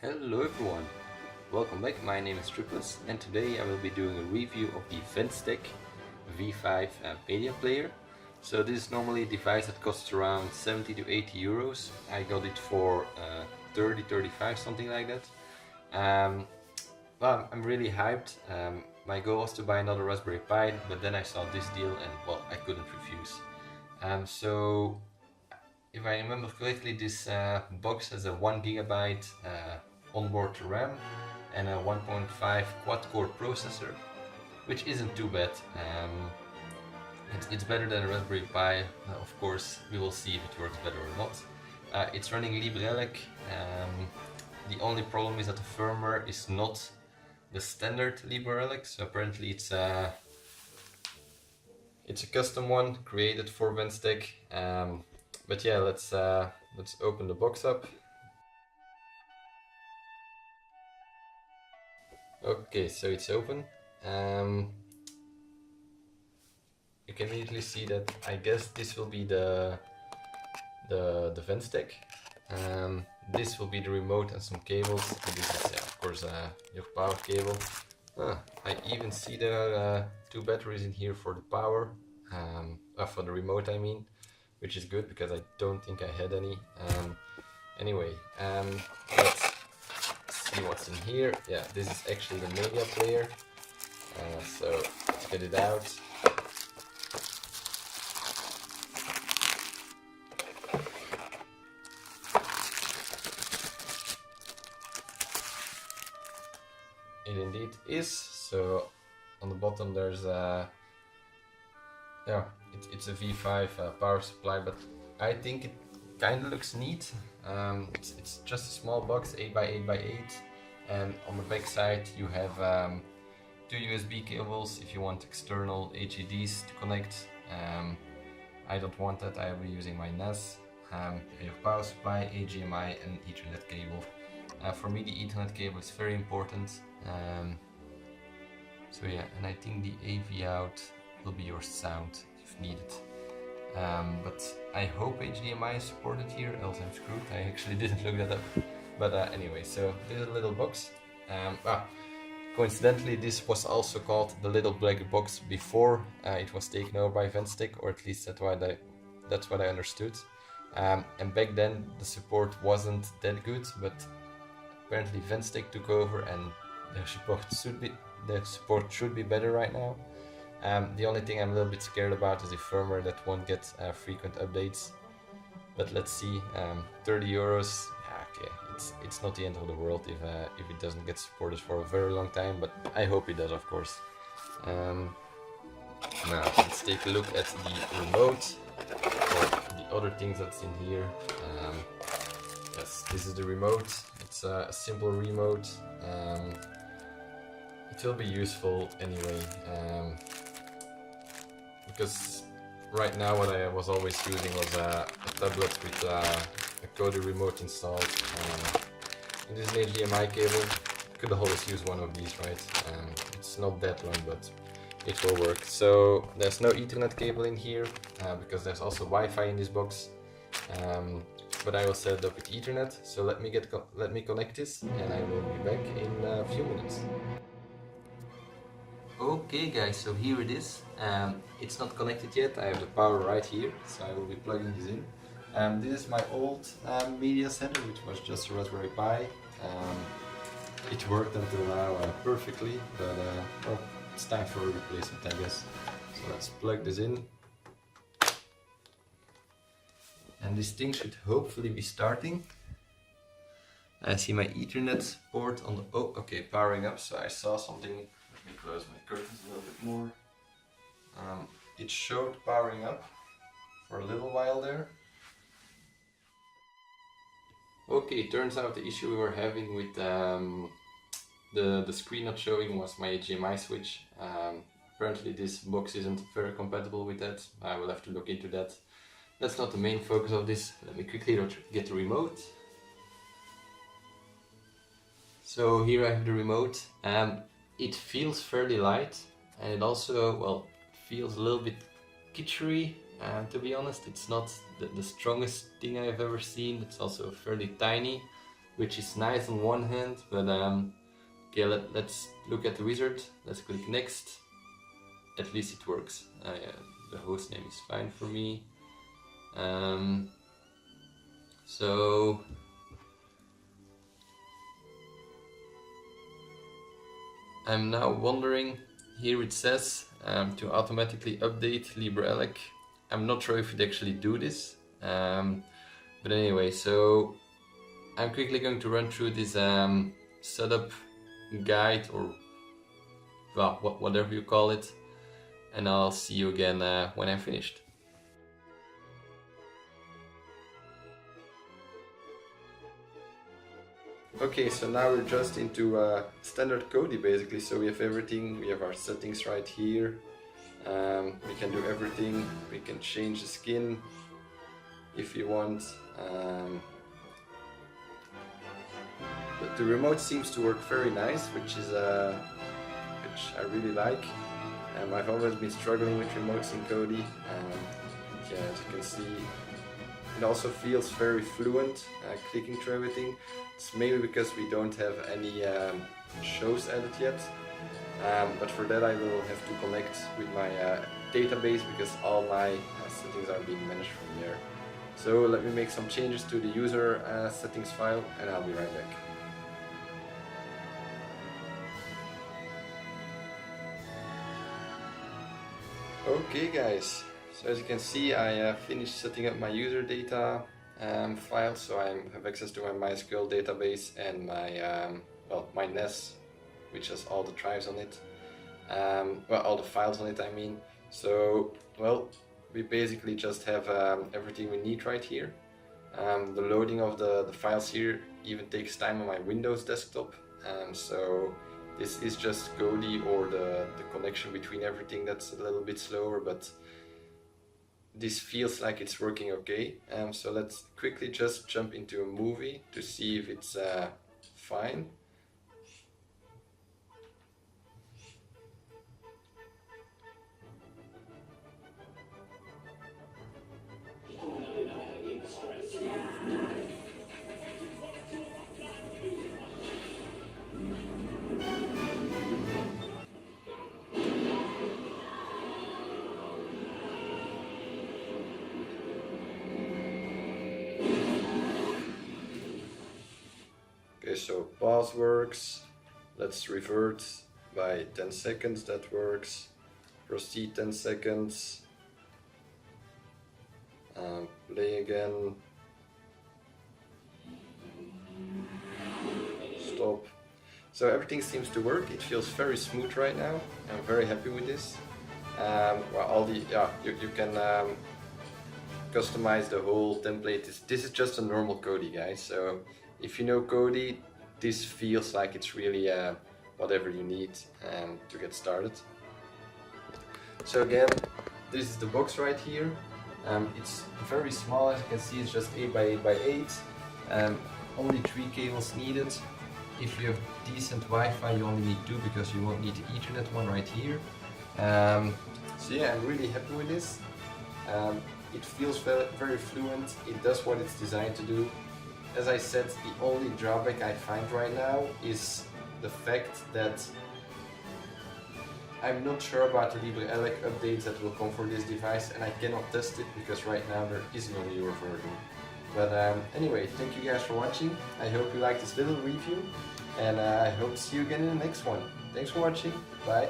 Hello everyone, welcome back. My name is Triplus and today I will be doing a review of the Venztech V5 media player. So this is normally a device that costs around 70 to 80 euros. I got it for 30-35, something like that. Well, I'm really hyped. My goal was to buy another Raspberry Pi, but then I saw this deal and well, I couldn't refuse. So if I remember correctly, this box has a 1 GB onboard RAM and a 1.5 quad-core processor, which isn't too bad. It's better than a Raspberry Pi. Of course, we will see if it works better or not. It's running LibreELEC. The only problem is that the firmware is not the standard LibreELEC, so apparently it's a custom one created for Venztech. But yeah, let's open the box up. Okay, so it's open. You can immediately see that I guess this will be the Venztech. This will be the remote and some cables. This is of course your power cable. I even see there are 2 batteries in here for the power, for the remote I mean, which is good because I don't think I had any. Anyway, let's see what's in here. Yeah, this is actually the media player. So let's get it out. It indeed is. So on the bottom there's it's a V5 power supply, but I think it kind of looks neat. It's just a small box, 8x8x8, and on the back side you have 2 USB cables if you want external HDDs to connect. I don't want that, I will be using my NAS. You have power supply, HDMI and Ethernet cable. For me the Ethernet cable is very important. So yeah, and I think the AV out will be your sound if needed. But I hope HDMI is supported here, else I'm screwed. I actually didn't look that up. But anyway, so this is a little box. Coincidentally, this was also called the little black box before it was taken over by Venztech, or at least that's what I understood. And back then the support wasn't that good, but apparently Venztech took over and their support should be better right now. The only thing I'm a little bit scared about is the firmware that won't get frequent updates. But let's see, 30 euros, okay, it's not the end of the world if it doesn't get supported for a very long time, but I hope it does, of course. Now let's take a look at the remote, or the other things that's in here. Yes, this is the remote. It's a simple remote. It will be useful anyway, because right now what I was always using was a tablet with a Kodi remote installed. And this is an HDMI cable. Could always use one of these, right? It's not that long, but it will work. So there's no Ethernet cable in here because there's also Wi-Fi in this box. But I will set it up with Ethernet. So let me connect this, and I will be back in a few minutes. Okay guys, so here it is. It's not connected yet. I have the power right here, so I will be plugging this in. This is my old media center, which was just a Raspberry Pi. It worked until now perfectly, but well, it's time for a replacement, I guess. So let's plug this in. And this thing should hopefully be starting. I see my Ethernet port on the... Oh, okay, powering up, so I saw something. Let me close my curtains a little bit more. It showed powering up for a little while there. Okay, turns out the issue we were having with the screen not showing was my HDMI switch. Apparently this box isn't very compatible with that. I will have to look into that. That's not the main focus of this. Let me quickly get the remote. So here I have the remote. It feels fairly light, and it also, well, feels a little bit kitschery. To be honest, it's not the strongest thing I've ever seen. It's also fairly tiny, which is nice on one hand, but okay, let's look at the wizard. Let's click next. At least it works. Yeah, the host name is fine for me. So I'm now wondering, here it says to automatically update LibreELEC. I'm not sure if it actually do this, but anyway, so I'm quickly going to run through this setup guide, or well, whatever you call it, and I'll see you again when I'm finished. Okay, so now we're just into standard Kodi basically. So we have everything, we have our settings right here. We can do everything, we can change the skin if you want. But the remote seems to work very nice, which I really like. I've always been struggling with remotes in Kodi. Yeah, as you can see, it also feels very fluent, clicking through everything. It's mainly because we don't have any shows added yet. But for that I will have to connect with my database, because all my settings are being managed from there. So let me make some changes to the user settings file, and I'll be right back. Okay guys, so as you can see, I finished setting up my user data file, so I have access to my MySQL database and my my NES, which has all the drives on it, all the files on it I mean. So we basically just have everything we need right here. The loading of the files here even takes time on my Windows desktop, so this is just Kodi, or the connection between everything that's a little bit slower, but this feels like it's working okay. So let's quickly just jump into a movie to see if it's fine. Okay, so pause works. Let's revert by 10 seconds, that works. Proceed 10 seconds. Play again. Stop. So everything seems to work. It feels very smooth right now. I'm very happy with this. You can customize the whole template. This is just a normal Kodi, guys. So if you know Kodi, this feels like it's really whatever you need to get started. So again, this is the box right here. It's very small, as you can see. It's just 8 by 8 by 8. Only 3 cables needed. If you have decent Wi-Fi, you only need 2, because you won't need the Ethernet one right here. So yeah, I'm really happy with this. It feels very fluent. It does what it's designed to do. As I said, the only drawback I find right now is the fact that I'm not sure about the LibreELEC updates that will come for this device, and I cannot test it because right now there is no newer version. But anyway, thank you guys for watching. I hope you liked this little review, and I hope to see you again in the next one. Thanks for watching. Bye.